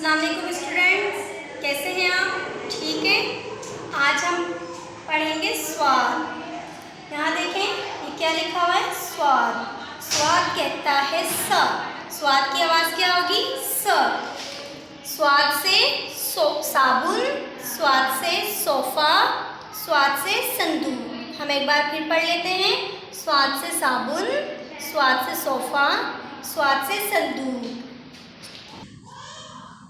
अस्सलाम वालेकुम स्टूडेंट्स, कैसे हैं आप? ठीक है। आज हम पढ़ेंगे स्वाद। यहाँ देखें, ये क्या लिखा हुआ है? स्वाद। स्वाद कहता है स। स्वाद की आवाज़ क्या होगी? स। स्वाद से साबुन, स्वाद से सोफ़ा, स्वाद से संदूक। हम एक बार फिर पढ़ लेते हैं। स्वाद से साबुन, स्वाद से सोफ़ा, स्वाद से संदूक।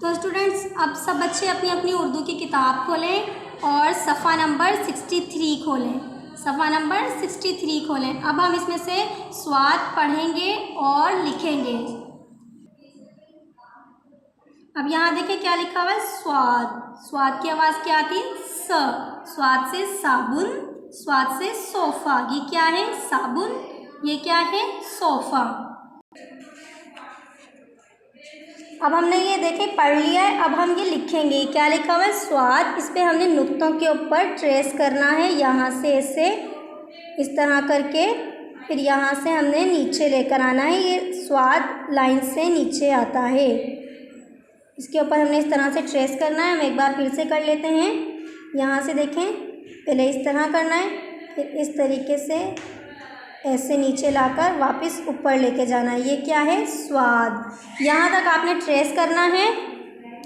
तो स्टूडेंट्स, अब सब बच्चे अपनी अपनी उर्दू की किताब खोलें और सफ़ा नंबर 63 खोलें। सफ़ा नंबर 63 खोलें। अब हम इसमें से स्वाद पढ़ेंगे और लिखेंगे। अब यहाँ देखें क्या लिखा हुआ है? स्वाद। स्वाद की आवाज़ क्या आती है? स। स्वाद से साबुन, स्वाद से सोफ़ा। ये क्या है? साबुन। ये क्या है? सोफ़ा। अब हमने ये देखें पढ़ लिया है। अब हम ये लिखेंगे। क्या लिखा हुआ है? स्वाद। इस पर हमने नुक्तों के ऊपर ट्रेस करना है, यहाँ से ऐसे इस तरह करके, फिर यहाँ से हमने नीचे लेकर आना है। ये स्वाद लाइन से नीचे आता है, इसके ऊपर हमने इस तरह से ट्रेस करना है। हम एक बार फिर से कर लेते हैं। यहाँ से देखें, पहले इस तरह करना है, फिर इस तरीके से ऐसे नीचे लाकर वापस ऊपर लेके जाना है। ये क्या है? स्वाद। यहाँ तक आपने ट्रेस करना है,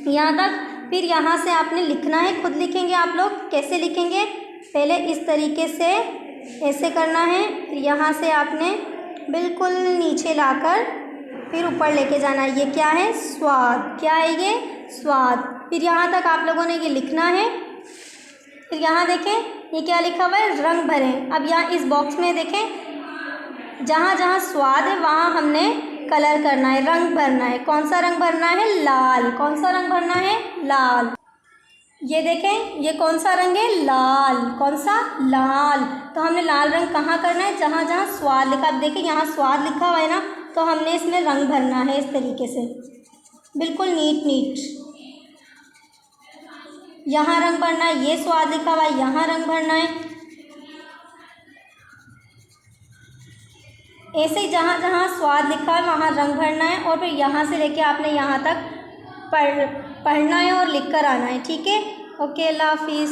यहाँ तक। फिर यहाँ से आपने लिखना है। खुद लिखेंगे आप लोग। कैसे लिखेंगे? पहले इस तरीके से ऐसे करना है, फिर यहाँ से आपने बिल्कुल नीचे लाकर फिर ऊपर लेके जाना है। ये क्या है? स्वाद। क्या है ये? स्वाद। फिर यहाँ तक आप लोगों ने ये लिखना है। फिर यहाँ देखें, ये क्या लिखा हुआ है? रंग भरें। अब यहाँ इस बॉक्स में देखें, जहाँ जहाँ स्वाद है वहाँ हमने कलर करना है, रंग भरना है। कौन सा रंग भरना है? लाल। कौन सा रंग भरना है? लाल। ये देखें, ये कौन सा रंग है? लाल। कौन सा? लाल। तो हमने लाल रंग कहाँ करना है? जहाँ जहाँ स्वाद लिखा। अब देखिए, यहाँ स्वाद लिखा हुआ है ना, तो हमने इसमें रंग भरना है इस तरीके से, बिल्कुल नीट नीट। यहाँ रंग भरना है। ये स्वाद लिखा हुआ है, यहाँ रंग भरना है। ऐसे ही जहाँ जहाँ स्वाद लिखा है वहाँ रंग भरना है, और फिर यहाँ से लेके आपने यहाँ तक पढ़ना है और लिख कर आना है। ठीक है? ओके, अल्लाह हाफिज़।